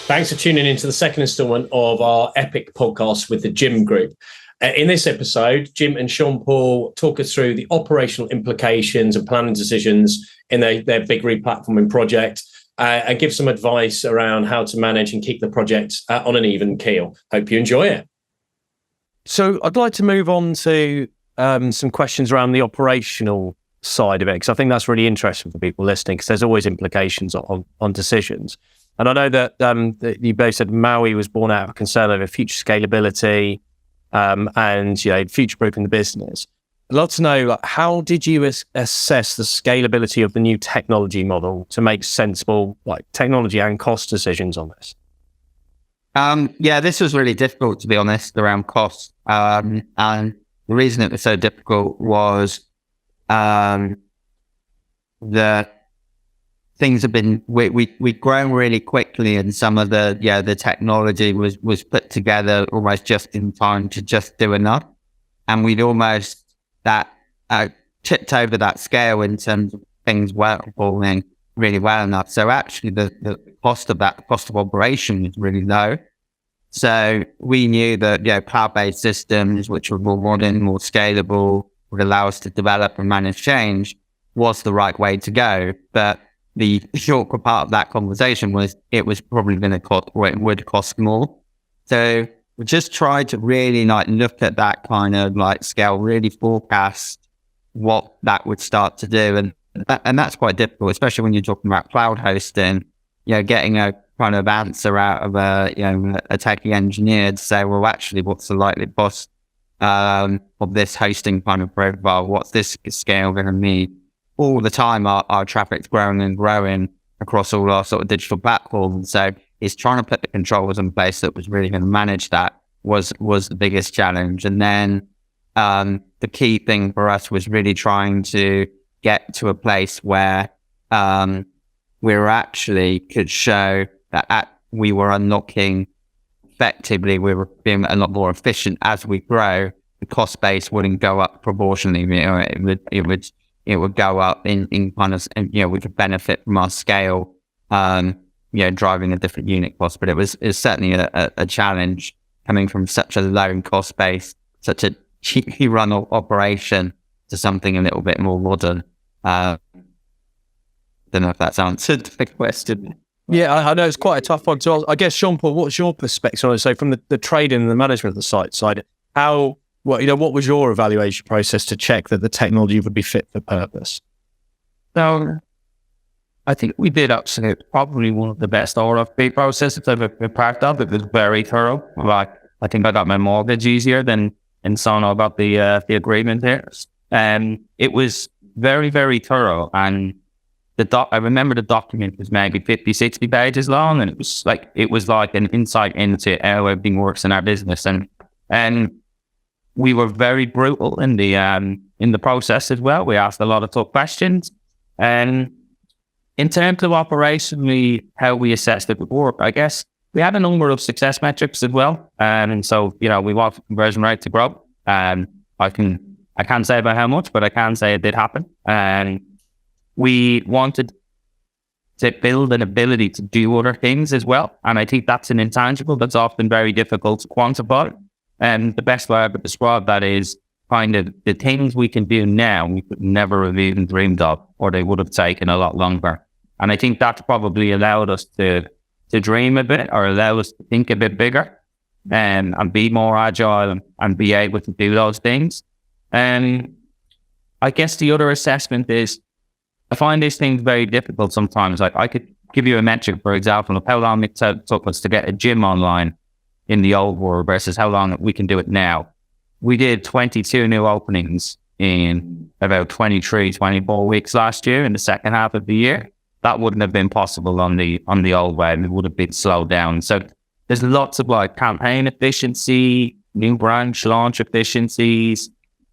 Thanks for tuning into the second installment of our epic podcast with the Jim Group. In this episode, Jim and Seanpaul talk us through the operational implications and planning decisions in their big replatforming project and give some advice around how to manage and keep the project on an even keel. Hope you enjoy it. So I'd like to move on to some questions around the operational side of it, because I think that's really interesting for people listening, because there's always implications on decisions. And I know that you both said Maui was born out of a concern over future scalability and future-proofing the business. I'd love to know, how did you assess the scalability of the new technology model to make sensible technology and cost decisions on this? This was really difficult, to be honest, around costs. And the reason it was so difficult was that things have been, we've grown really quickly, and some of the technology was put together almost just in time to just do enough. And we'd almost tipped over that scale in terms of things weren't performing really well enough. So actually the cost of operation is really low. So we knew that, cloud-based systems, which were more modern, more scalable, would allow us to develop and manage change, was the right way to go. But the short part of that conversation was it was probably going to cost, or it would cost more. So we just tried to really look at that kind of scale, really forecast what that would start to do. And that's quite difficult, especially when you're talking about cloud hosting, getting a kind of answer out of a techie engineer to say, well, actually, what's the likely cost of this hosting kind of profile? What's this scale going to mean? All the time, our traffic's growing and growing across all our sort of digital platforms. So it's trying to put the controls in place that was really going to manage that was the biggest challenge. And then the key thing for us was really trying to get to a place where we were actually could show that we were unlocking effectively, we were being a lot more efficient as we grow. The cost base wouldn't go up proportionally. It would go up in kind of, we could benefit from our scale, driving a different unit cost. But it's certainly a challenge coming from such a low cost base, such a cheaply run operation, to something a little bit more modern. Don't know if that's answered the question. Yeah, I know it's quite a tough one. So I guess, Seanpaul, what's your perspective on it? So from the trading and the management of the side, what was your evaluation process to check that the technology would be fit for purpose? So I think we did actually probably one of the best RFP processes I've ever been part of. It was very thorough. I think I got my mortgage easier than Sana got the agreement here. It was very, very thorough. And I remember the document was maybe 50, 60 pages long, and it was like an insight into how everything works in our business. And we were very brutal in the process as well. We asked a lot of tough questions. And in terms of operationally how we assessed it would work, I guess we had a number of success metrics as well. And so, we want conversion rate to grow. I can't say about how much, but I can say it did happen. And we wanted to build an ability to do other things as well. And I think that's an intangible that's often very difficult to quantify. And the best way I would describe that is kind of the things we can do now we could never have even dreamed of, or they would have taken a lot longer. And I think that's probably allowed us to dream a bit, or allow us to think a bit bigger and be more agile and be able to do those things. And I guess the other assessment is, I find these things very difficult sometimes. I could give you a metric, for example, of how long it took us to get a gym online in the old world versus how long we can do it now. We did 22 new openings in about 23, 24 weeks last year in the second half of the year. That wouldn't have been possible on the old way, and it would have been slowed down. So there's lots of campaign efficiency, new branch launch efficiencies,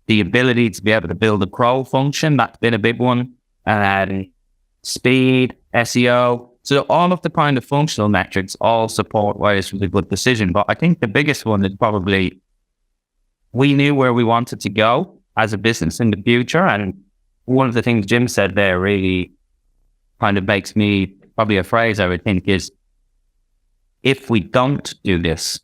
the ability to be able to build a crawl function. That's been a big one. And speed, SEO. So all of the kind of functional metrics all support why it's a good decision. But I think the biggest one is probably we knew where we wanted to go as a business in the future. And one of the things Jim said there really kind of makes me, probably a phrase I would think is, if we don't do this,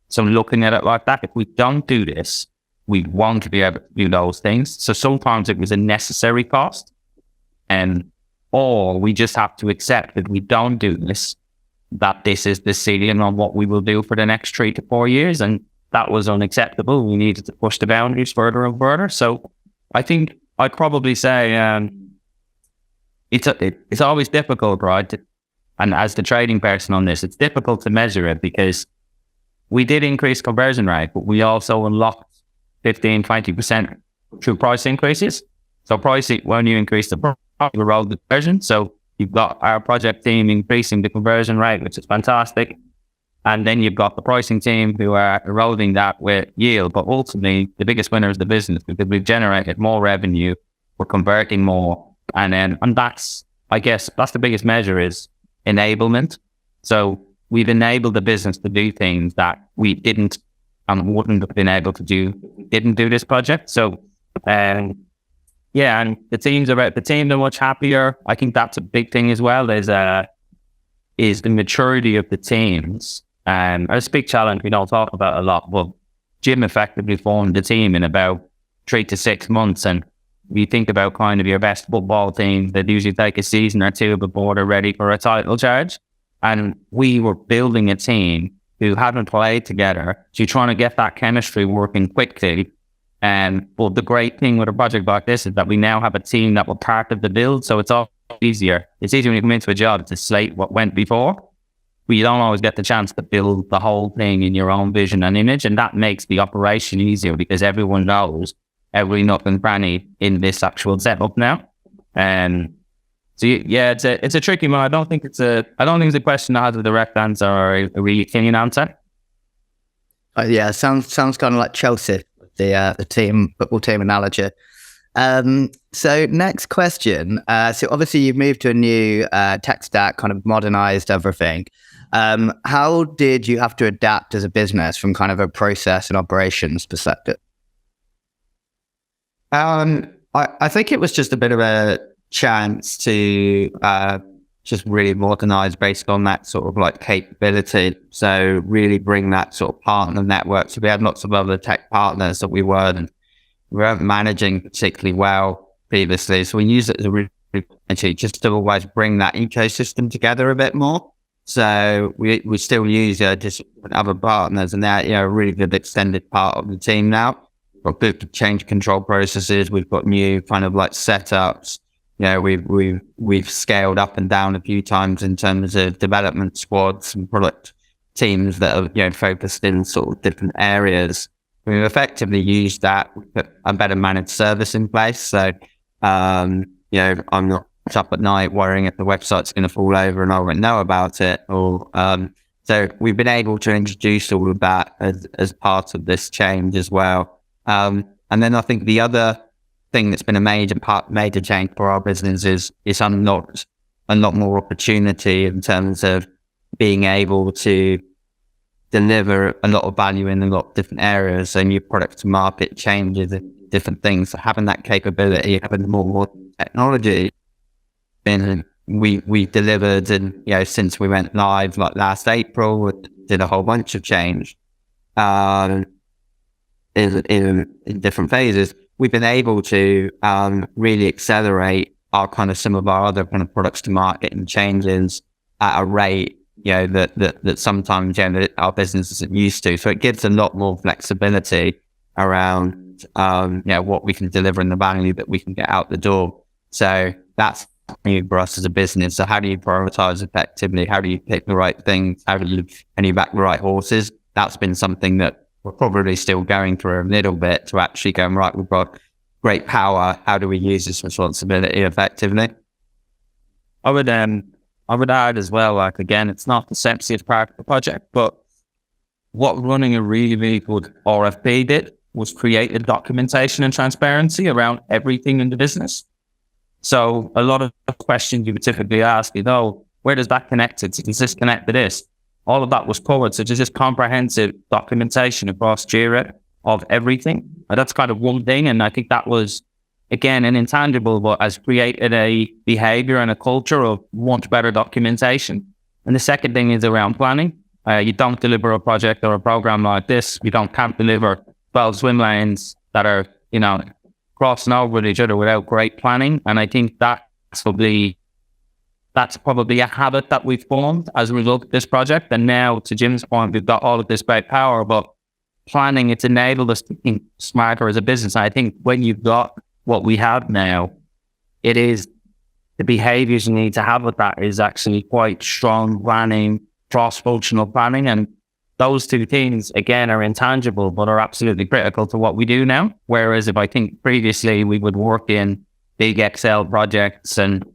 so looking at it like that, if we don't do this, we won't be able to do those things. So sometimes it was a necessary cost, or we just have to accept that we don't do this, that this is the ceiling on what we will do for the next 3 to 4 years. And that was unacceptable. We needed to push the boundaries further and further. So I think I'd probably say it's always difficult, right? And as the trading person on this, it's difficult to measure it because we did increase conversion rate, but we also unlocked 15, 20% through price increases. So pricing, when you increase the price, you roll the conversion. So you've got our project team increasing the conversion rate, which is fantastic. And then you've got the pricing team who are eroding that with yield. But ultimately, the biggest winner is the business because we've generated more revenue, we're converting more. And that's, I guess, that's the biggest measure is enablement. So we've enabled the business to do things that we didn't and wouldn't have been able to do if we didn't do this project. So, and the teams are much happier. I think that's a big thing as well. Is the maturity of the teams. It's a big challenge we don't talk about a lot, but Jim effectively formed the team in about 3 to 6 months. And if you think about kind of your best football teams, that usually take a season or two before they're ready for a title charge. And we were building a team who hadn't played together. So you're trying to get that chemistry working quickly. But the great thing with a project like this is that we now have a team that were part of the build. So it's all easier. It's easier when you come into a job to slate what went before. But you don't always get the chance to build the whole thing in your own vision and image. And that makes the operation easier because everyone knows every nook and cranny in this actual setup now. So yeah, it's a tricky one. I don't think it's a question that has a direct answer or a really clean answer. Yeah, sounds kind of like Chelsea, the team football team analogy. So next question. So obviously you've moved to a new tech stack, kind of modernized everything. How did you have to adapt as a business from kind of a process and operations perspective? I think it was just a bit of a chance to just really modernize based on that sort of like capability. So really bring that sort of partner network. So we had lots of other tech partners that we weren't managing particularly well previously. So we use it as a really actually just to always bring that ecosystem together a bit more. So we still use just other partners, and they're a really good extended part of the team now. We've got good change control processes. We've got new kind of like setups. We've scaled up and down a few times in terms of development squads and product teams that are focused in sort of different areas. We've effectively used that. We put a better managed service in place. So I'm not up at night worrying if the website's going to fall over and I won't know about it. So we've been able to introduce all of that as part of this change as well. And then I think the other thing that's been a major change for our business is unlocked a lot more opportunity in terms of being able to deliver a lot of value in a lot of different areas. So new product to market changes and different things. So having that capability, having more technology, and we delivered, and since we went live like last April, we did a whole bunch of change in different phases. We've been able to really accelerate some of our other kind of products to market and changes at a rate that sometimes our business isn't used to. So it gives a lot more flexibility around what we can deliver and the value that we can get out the door. So that's new for us as a business. So how do you prioritize effectively? How do you pick the right things? How do you back the right horses? That's been something that we're probably still going through a little bit to actually go, right, we've got great power. How do we use this responsibility effectively? I would add as well, like, again, it's not the sexiest part of the project, but what running a really, really good RFP did was create a documentation and transparency around everything in the business. So a lot of questions you would typically ask, where does that connect to? Does this connect to this? All of that was covered. So there's just comprehensive documentation across Jira of everything. And that's kind of one thing. And I think that was, again, an intangible, but has created a behavior and a culture of much better documentation. And the second thing is around planning. You don't deliver a project or a program like this, can't deliver 12 swim lanes that are, crossing over with each other without great planning. And I think that's probably a habit that we've formed as a result of this project. And now, to Jim's point, we've got all of this great power, but planning, it's enabled us to think smarter as a business. And I think when you've got what we have now, it is the behaviors you need to have with that is actually quite strong planning, cross-functional planning. And those two things, again, are intangible, but are absolutely critical to what we do now. Whereas if I think previously we would work in big Excel projects and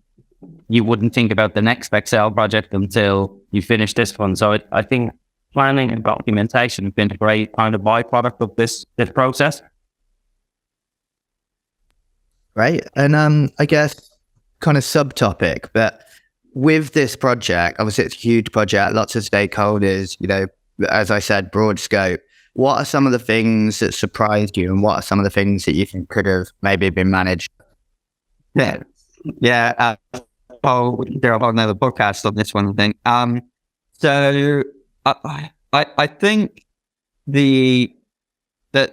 you wouldn't think about the next Excel project until you finish this one. So I think planning and documentation have been a great kind of byproduct of this process. Right. And I guess kind of subtopic, but with this project, obviously it's a huge project, lots of stakeholders, as I said, broad scope. What are some of the things that surprised you, and what are some of the things that you think could have maybe been managed? Yeah. There are another podcast on this one, I think. So I think the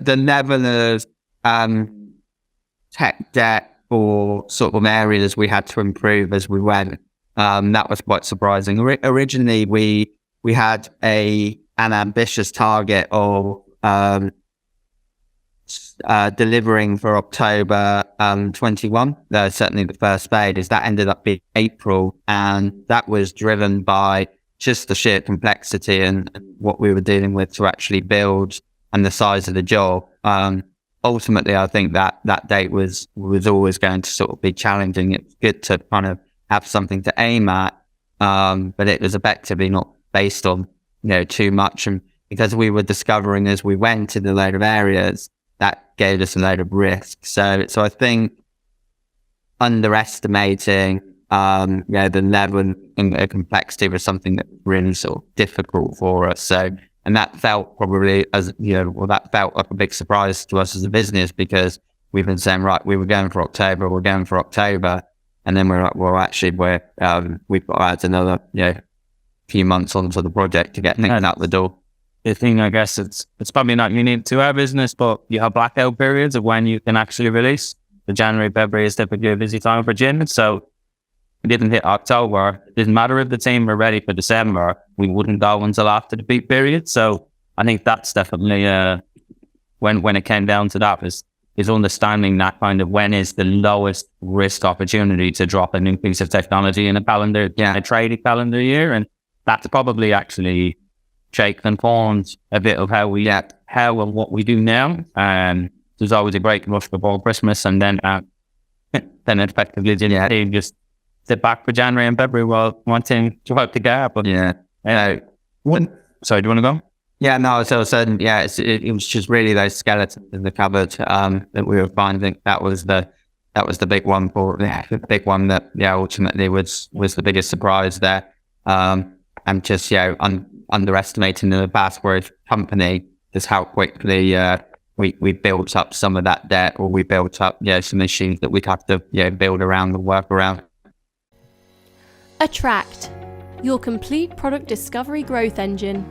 level of tech debt for sort of areas we had to improve as we went, that was quite surprising. Originally, we had an ambitious target of delivering for October 21. Certainly the first phase, that ended up being April, and that was driven by just the sheer complexity and what we were dealing with to actually build and the size of the job. Ultimately, I think that date was always going to sort of be challenging. It's good to kind of have something to aim at, but it was effectively not based on too much, and because we were discovering as we went in a load of areas, that gave us a load of risk. So I think underestimating the level and complexity was something that was really sort of difficult for us. So, and that felt probably that felt like a big surprise to us as a business, because we've been saying, right, we're going for October, and then we're like, well, actually we've got to add another few months onto the project to get things out the door. The thing, I guess, it's probably not unique to our business, but you have blackout periods of when you can actually release. The January, February is typically a busy time for Jim. So we didn't hit October. It didn't matter if the team were ready for December. We wouldn't go until after the peak period. So I think that's definitely when it came down to that is understanding that kind of when is the lowest risk opportunity to drop a new piece of technology in a trading calendar year. And that's probably actually shaped and formed a bit of how and what we do now. There's always a great rush before Christmas, and then effectively just sit back for January and February while wanting to hope to get. But sorry, do you want to go? Yeah, no. So it was just really those skeletons in the cupboard that we were finding. That was the big one the big one that ultimately was the biggest surprise there. And just underestimating the fast growth company, just how quickly we built up some of that debt, or we built up some issues that we'd have to build around and work around. Attract, your complete product discovery growth engine.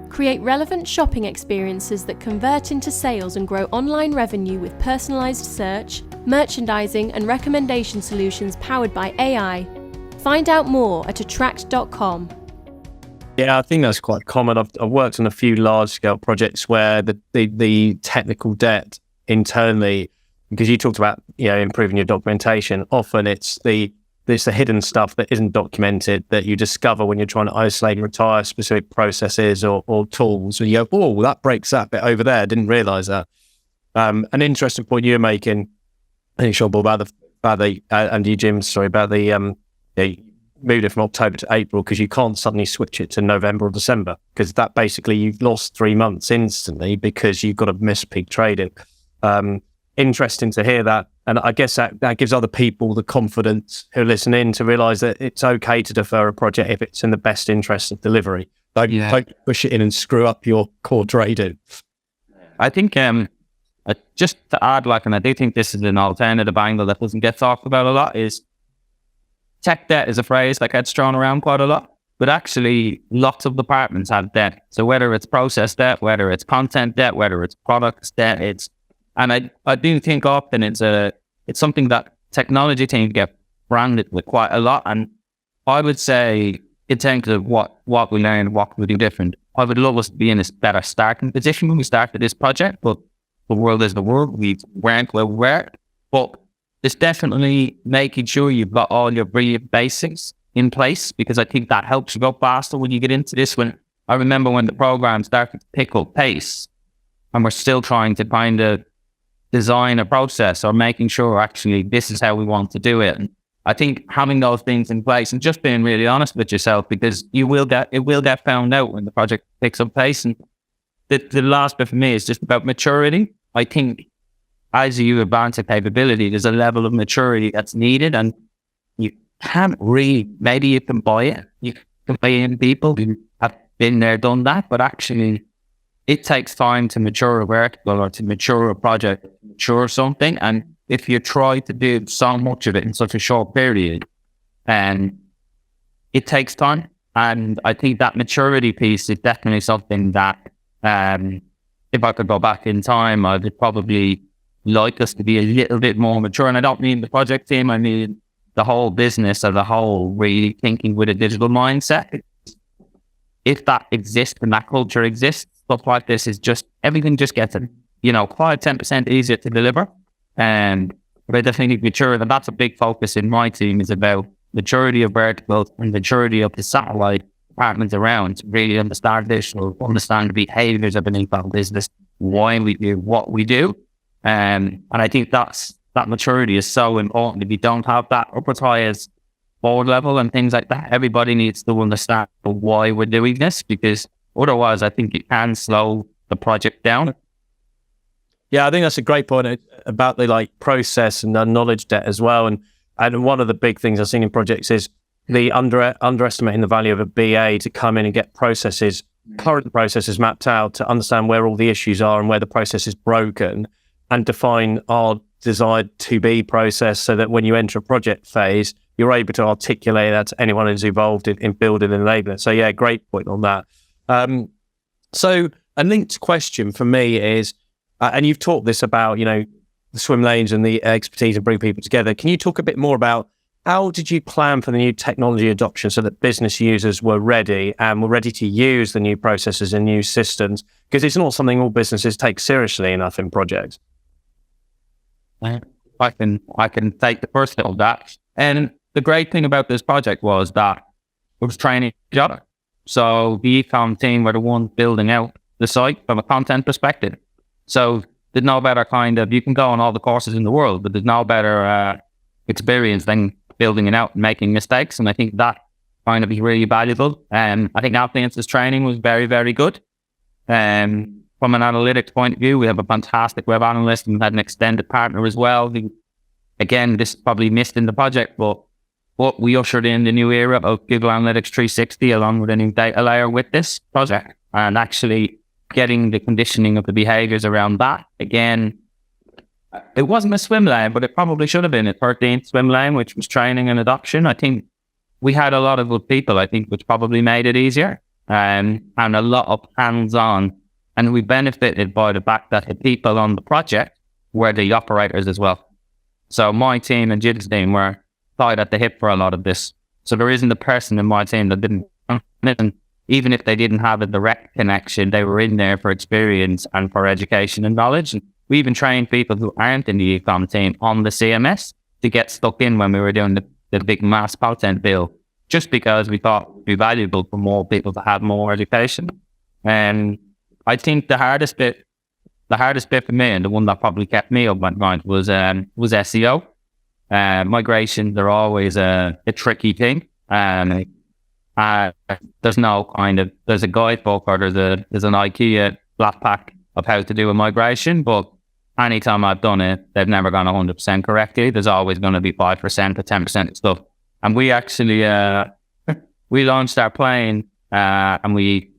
Create relevant shopping experiences that convert into sales and grow online revenue with personalized search, merchandising, and recommendation solutions powered by AI. Find out more at attract.com. Yeah, I think that's quite common. I've worked on a few large-scale projects where the technical debt internally, because you talked about improving your documentation. Often it's the hidden stuff that isn't documented that you discover when you're trying to isolate and retire specific processes or tools. And you go, oh, that breaks that bit over there. I didn't realise that. An interesting point you're making, I think, Seanpaul, about the and you, Jim, sorry, about the moved it from October to April, because you can't suddenly switch it to November or December, because that basically you've lost 3 months instantly because you've got to miss peak trading. Interesting to hear that. And I guess that gives other people the confidence who listen in to realise that it's okay to defer a project if it's in the best interest of delivery. Don't push it in and screw up your core trading. I think just to add, and I do think this is an alternative angle that doesn't get talked about a lot, is tech debt is a phrase that gets thrown around quite a lot but actually lots of departments have debt. So whether it's process debt, whether it's content debt, whether it's products debt, and I do think often it's something that technology teams get branded with quite a lot. And I would say in terms of what we learn, what we do different, I would love us to be in a better starting position when we started this project, but the world is the world. We weren't where we were, but it's definitely making sure you've got all your brilliant basics in place, because I think that helps you go faster when you get into this. When I remember when the program started to pick up pace and we're still trying to kind of design a process or making sure actually this is how we want to do it. And I think having those things in place and just being really honest with yourself, because it will get found out when the project picks up pace. And the last bit for me is just about maturity. I think as you advance a capability, there's a level of maturity that's needed, and you can't really, maybe you can buy it. You can buy in people who have been there, done that, but actually it takes time to mature a vertical or to mature a project, to mature something. And if you try to do so much of it in such a short period, and it takes time. And I think that maturity piece is definitely something that, if I could go back in time, I would probably like us to be a little bit more mature. And I don't mean the project team, I mean the whole business as a whole, really thinking with a digital mindset. If that exists and that culture exists, stuff like this is just, everything just gets, 5-10% easier to deliver. And but I definitely think mature, and that's a big focus in my team, is about maturity of verticals and maturity of the satellite departments around, to really understand this, or understand the behaviors of an inbound business, why we do what we do. And I think that maturity is so important. If you don't have that up as high as board level and things like that, everybody needs to understand why we're doing this, because otherwise I think it can slow the project down. Yeah, I think that's a great point about the process and the knowledge debt as well. And one of the big things I've seen in projects is the underestimating the value of a BA to come in and get current processes mapped out, to understand where all the issues are and where the process is broken, and define our desired to-be process, so that when you enter a project phase, you're able to articulate that to anyone who's involved in building and enabling it. So yeah, great point on that. So a linked question for me is, and you've talked this about, the swim lanes and the expertise and bring people together. Can you talk a bit more about how did you plan for the new technology adoption so that business users were ready to use the new processes and new systems? Because it's not something all businesses take seriously enough in projects. I can take the first bit of that. And the great thing about this project was that it was training each other. So the ecom team were the ones building out the site from a content perspective. So there's no better you can go on all the courses in the world, but there's no better experience than building it out and making mistakes. And I think that kind of is really valuable. I think Alliance's training was very, very good. From an analytics point of view, we have a fantastic web analyst, and we had an extended partner as well. Again, this is probably missed in the project, but we ushered in the new era of Google Analytics 360 along with a new data layer with this project, and actually getting the conditioning of the behaviors around that. Again, it wasn't a swim lane, but it probably should have been a 13th swim lane, which was training and adoption. I think we had a lot of good people, which probably made it easier, and a lot of hands-on. And we benefited by the fact that the people on the project were the operators as well. So my team and Jim's team were tied at the hip for a lot of this. So there isn't a person in my team that didn't, and even if they didn't have a direct connection, they were in there for experience and for education and knowledge. And we even trained people who aren't in the ecom team on the CMS to get stuck in when we were doing the big mass content build, just because we thought it would be valuable for more people to have more education. And I think the hardest bit for me, and the one that probably kept me up at night, was SEO. Migrations are always a tricky thing. There's a guidebook or there's an IKEA flat pack of how to do a migration, but anytime I've done it, they've never gone 100% correctly. There's always going to be 5% or 10% of stuff. And we actually we launched our plane and we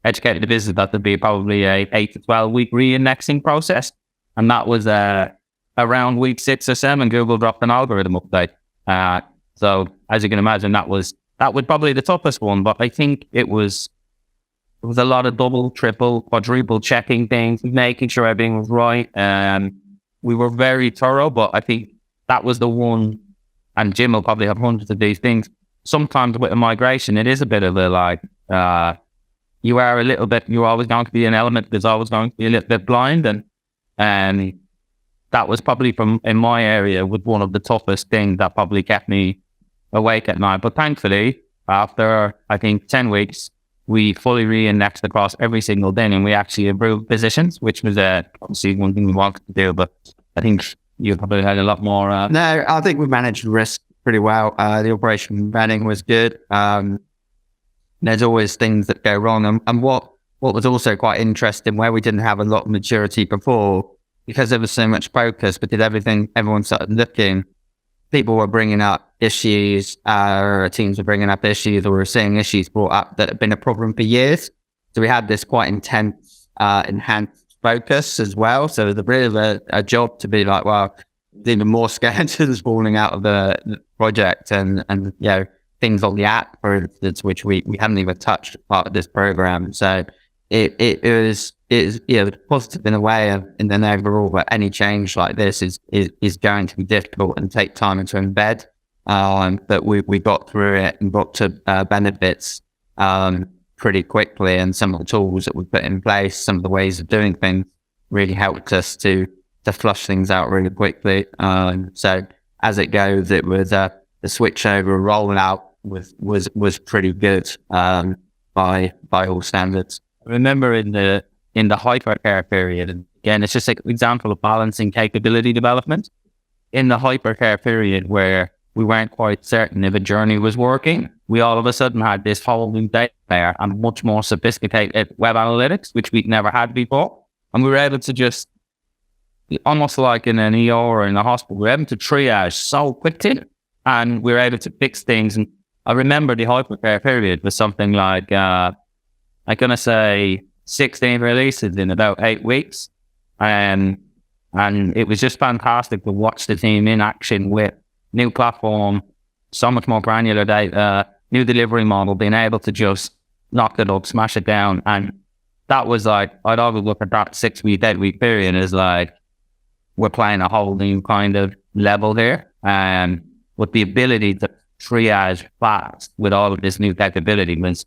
educated the business that there'd be probably a 8 to 12 week re-indexing process. And that was around week 6 or 7, Google dropped an algorithm update. So as you can imagine, that was that was probably the toughest one, but I think it was a lot of double, triple, quadruple checking things, making sure everything was right. We were very thorough, but I think that was the one, and Jim will probably have hundreds of these things. Sometimes with a migration, it is a bit of a like, you're always going to be an element that's always going to be a little bit blind. And that was probably in my area was one of the toughest things that probably kept me awake at night. But thankfully, after I think 10 weeks, we fully re-indexed across every single thing, and we actually improved positions, which was obviously one thing we wanted to do. But I think you probably had a lot more. No, I think we managed risk pretty well. The operation planning was good. There's always things that go wrong, and what was also quite interesting, where we didn't have a lot of maturity before, because there was so much focus, but everyone started looking. People were bringing up issues, teams were bringing up issues, or were seeing issues brought up that had been a problem for years. So we had this quite intense, enhanced focus as well. So there's a bit of a job to be like, well, there's even more skeletons falling out of the project, and things on the app, for instance, which we haven't even touched as part of this program. So it is positive in a way in the overall, but any change like this is going to be difficult and take time to embed. But we got through it and got to benefits pretty quickly, and some of the tools that we put in place, some of the ways of doing things really helped us to flush things out really quickly. So as it goes, it was the switchover rollout was pretty good by all standards. I remember in the hypercare period, and again, it's just an example of balancing capability development. In the hypercare period, where we weren't quite certain if a journey was working, we all of a sudden had this whole new data layer and much more sophisticated web analytics, which we'd never had before. And we were able to just, almost like in an ER or in a hospital, we were able to triage so quickly, and we were able to fix things. And I remember the hypercare period was something like, I'm going to say 16 releases in about 8 weeks. And it was just fantastic to watch the team in action with new platform, so much more granular data, new delivery model, being able to just knock it up, smash it down. And that was like, I'd always look at that 6 week, 8 week period as like, we're playing a whole new kind of level here. And with the ability to triage fast with all of this new capability was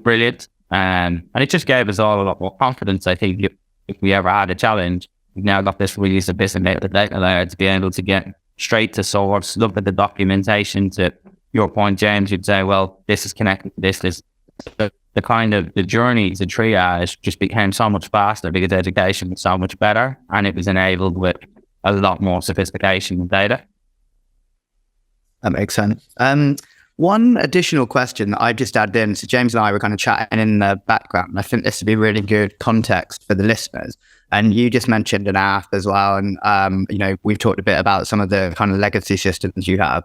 brilliant. And it just gave us all a lot more confidence. I think if we ever had a challenge, we've now got this really sophisticated data layer to be able to get straight to source, look at the documentation. To your point, James, you'd say, well, this is connected to this. The kind of the journey to triage just became so much faster because education was so much better, and it was enabled with a lot more sophistication of data. That makes sense. One additional question that I just added in. So James and I were kind of chatting in the background. I think this would be really good context for the listeners. And you just mentioned an app as well. And, we've talked a bit about some of the kind of legacy systems you have.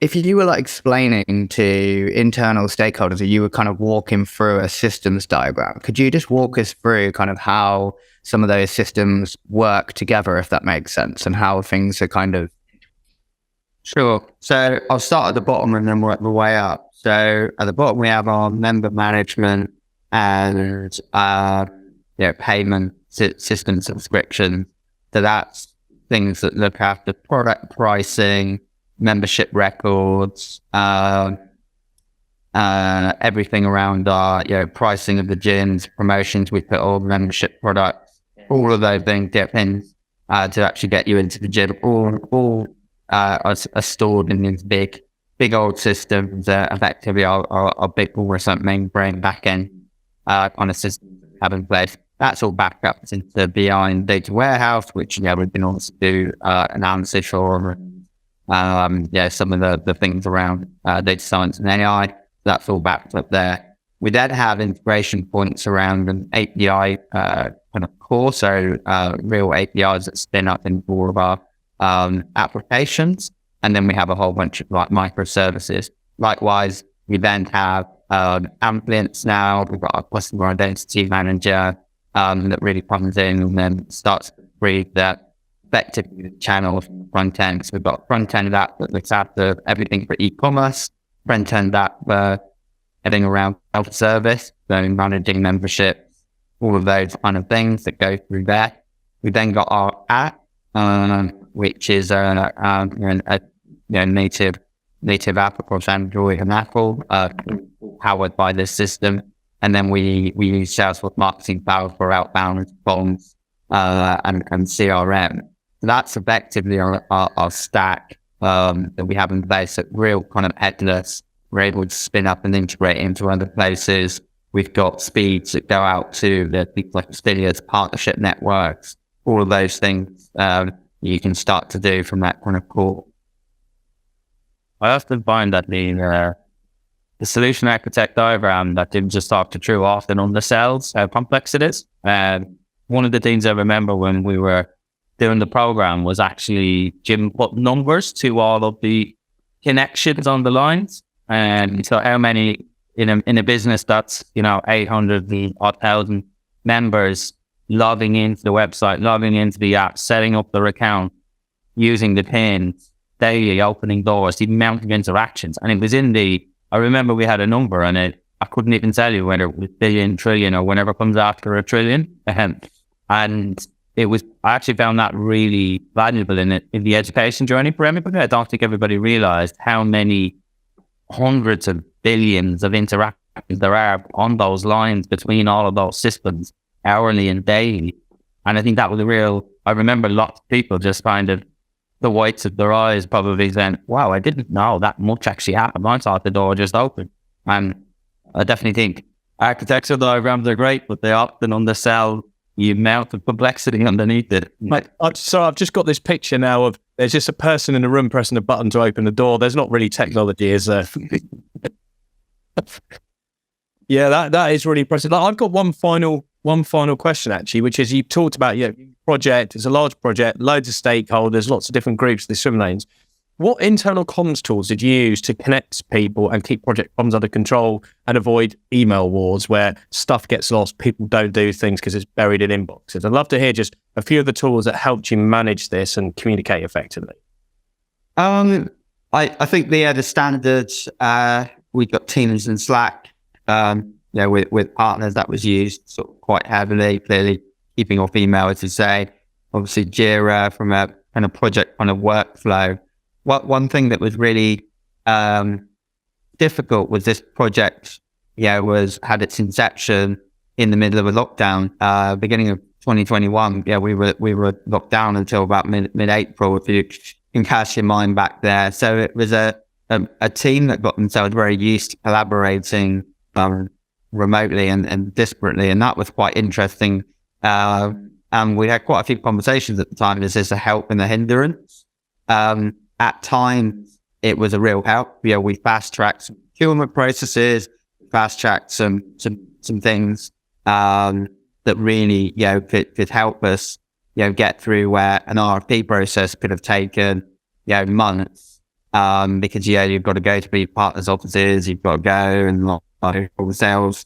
If you were like explaining to internal stakeholders, or you were kind of walking through a systems diagram, could you just walk us through kind of how some of those systems work together, if that makes sense, and how things are kind of... Sure. So I'll start at the bottom and then work my way up. So at the bottom, we have our member management and payment system subscription. So that's things that look after product pricing, membership records, everything around our pricing of the gyms, promotions. We put all the membership products, all of those things get in to actually get you into the gym. All are stored in these big old systems. Effectively, our big Walsh main brain backend on a system we have in place. That's all backed up into BI and data warehouse, which we can also do analysis for. Some of the things around data science and AI. That's all backed up there. We then have integration points around an API kind of core, so real APIs that spin up in all of our applications, and then we have a whole bunch of like microservices. Likewise, we then have Ampliance now. We've got our customer identity manager that really comes in and then starts to breathe that effective channel front end. So we've got front end app that looks after everything for e-commerce, front end app, heading around self-service, so managing membership, all of those kind of things that go through there. We then got our app, which is a native app across Android and Apple, powered by this system. And then we use Salesforce Marketing Cloud for outbound response and CRM. That's effectively our stack that we have in place, at real kind of headless. We're able to spin up and integrate into other places. We've got speeds that go out to the people like affiliates, partnership networks, all of those things you can start to do from that kind of core. I often find that the solution architect diagram that Jim just talked through often undersells how complex it is. One of the things I remember when we were doing the program was actually Jim put numbers to all of the connections on the lines. And so how many in a business that's, 800,000 members logging into the website, logging into the app, setting up their account, using the pins, daily opening doors, the amount of interactions. And it was I remember we had a number on it. I couldn't even tell you whether it was billion, trillion, or whenever it comes after a trillion. And I actually found that really valuable in the education journey for everybody. I don't think everybody realized how many hundreds of billions of interactions there are on those lines between all of those systems, hourly and daily. And I think that was I remember lots of people just kind of, the whites of their eyes probably saying, wow, I didn't know that much actually happened. I thought the door just opened. And I definitely think architectural diagrams are great, but they often undersell the amount of complexity underneath it. I've just got this picture now of there's just a person in the room pressing a button to open the door. There's not really technology, is there? Yeah, that is really impressive. I've got one final question actually, which is, you talked about your project. It's a large project, loads of stakeholders, lots of different groups, the swim lanes. What internal comms tools did you use to connect people and keep project comms under control and avoid email wars where stuff gets lost, people don't do things because it's buried in inboxes? I'd love to hear just a few of the tools that helped you manage this and communicate effectively. I think the standards, we've got Teams and Slack, with partners that was used sort of quite heavily, clearly keeping off email, as you say. Obviously Jira from a kind of project kind of workflow. One thing that was really difficult was this project, had its inception in the middle of a lockdown, beginning of 2021. We were locked down until about mid-April, if you can cast your mind back there. So it was a team that got themselves very used to collaborating remotely and disparately, and that was quite interesting. And we had quite a few conversations at the time. Is this a help and a hindrance? At times, it was a real help. We fast-tracked some procurement processes, fast-tracked some things that really, could help us, get through where an RFP process could have taken, months. Because, you've got to go to the partners' offices, you've got to go and all the sales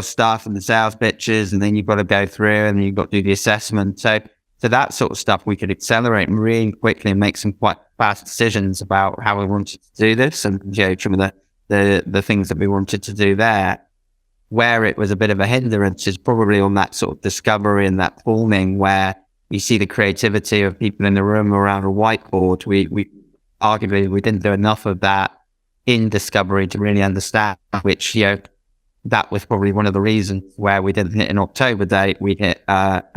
stuff and the sales pitches, and then you've got to go through and you've got to do the assessment. So that sort of stuff we could accelerate really quickly and make some quite fast decisions about how we wanted to do this, and some of the things that we wanted to do there. Where it was a bit of a hindrance is probably on that sort of discovery and that forming, where you see the creativity of people in the room around a whiteboard. We arguably didn't do enough of that in discovery to really understand, which that was probably one of the reasons where we didn't hit an October date. We hit an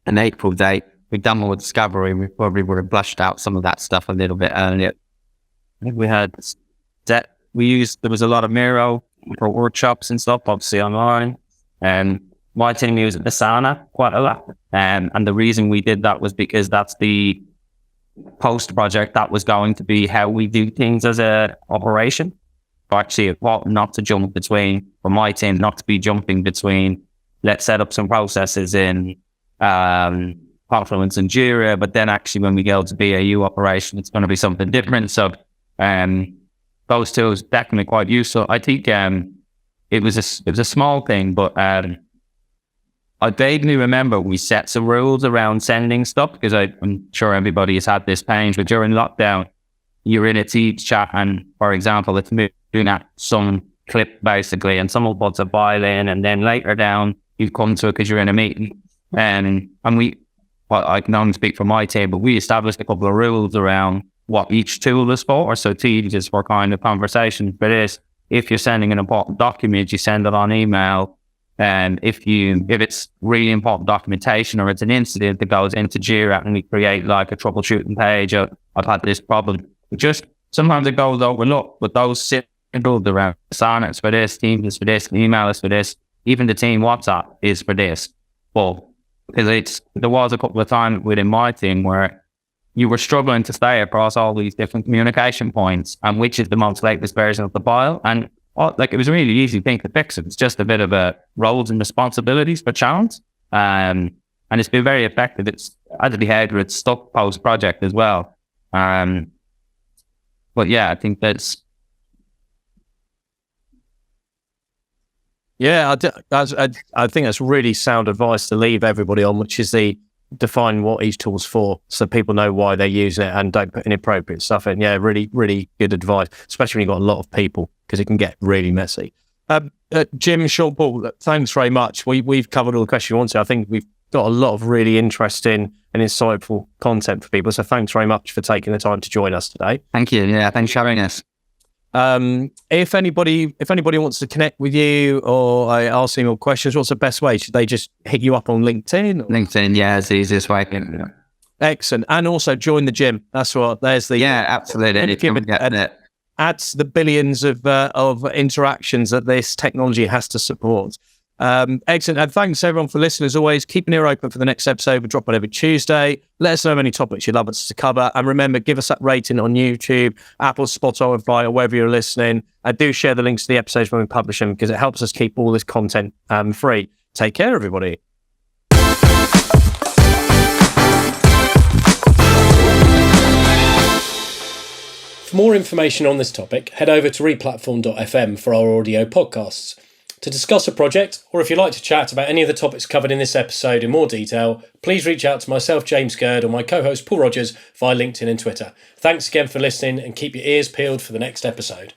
April date. We've done more discovery. We probably would have blushed out some of that stuff a little bit earlier. I think we had there was a lot of Miro for workshops and stuff, obviously online. And my team used Asana quite a lot. And the reason we did that was because that's the post project that was going to be how we do things as a operation. Actually, not to jump between, for my team, not to be jumping between, let's set up some processes in Confluence and Jira, but then actually when we go to BAU operation, it's going to be something different. So those tools definitely quite useful. I think it was a small thing, but I vaguely remember we set some rules around sending stuff, because I'm sure everybody has had this pain, but during lockdown, you're in a Teams chat and, for example, it's moving at some clip basically, and someone puts a file in, and then later down you come to it because you're in a meeting. And I can only speak for my team, but we established a couple of rules around what each tool is for. So Teams is for kind of conversation, but if you're sending an important document, you send it on email. And if it's really important documentation or it's an incident that goes into Jira, and we create like a troubleshooting page of, I've had this problem. Just sometimes it goes overlooked, but those signals around Asana is for this, Teams is for this, email is for this, even the team WhatsApp is for this. But because there was a couple of times within my team where you were struggling to stay across all these different communication points and which is the most latest version of the file. And it was a really easy thing to fix it. It's just a bit of a roles and responsibilities for challenge. And it's been very effective. It's as a behavior, it's stuck post project as well. But yeah, I think that's. Yeah, I think that's really sound advice to leave everybody on, which is define what each tool's for, so people know why they're using it and don't put inappropriate stuff in. Yeah, really, really good advice, especially when you've got a lot of people, because it can get really messy. Jim and Seanpaul, thanks very much. We've covered all the questions you want to. I think we've got a lot of really interesting and insightful content for people. So thanks very much for taking the time to join us today. Thank you. Yeah, thanks for having us. If anybody wants to connect with you or ask any more questions, what's the best way? Should they just hit you up on LinkedIn? LinkedIn, yeah, it's the easiest way. Excellent. And also join the gym. There's the... Yeah, absolutely. Adds the billions of interactions that this technology has to support. Excellent. And thanks everyone for listening. As always, keep an ear open for the next episode. We drop one every Tuesday. Let us know of any topics you'd love us to cover. And remember, give us that rating on YouTube, Apple, Spotify, or wherever you're listening. And do share the links to the episodes when we publish them, because it helps us keep all this content free. Take care, everybody. For more information on this topic, head over to replatform.fm for our audio podcasts. To discuss a project, or if you'd like to chat about any of the topics covered in this episode in more detail, please reach out to myself, James Gurd, or my co-host Paul Rogers via LinkedIn and Twitter. Thanks again for listening, and keep your ears peeled for the next episode.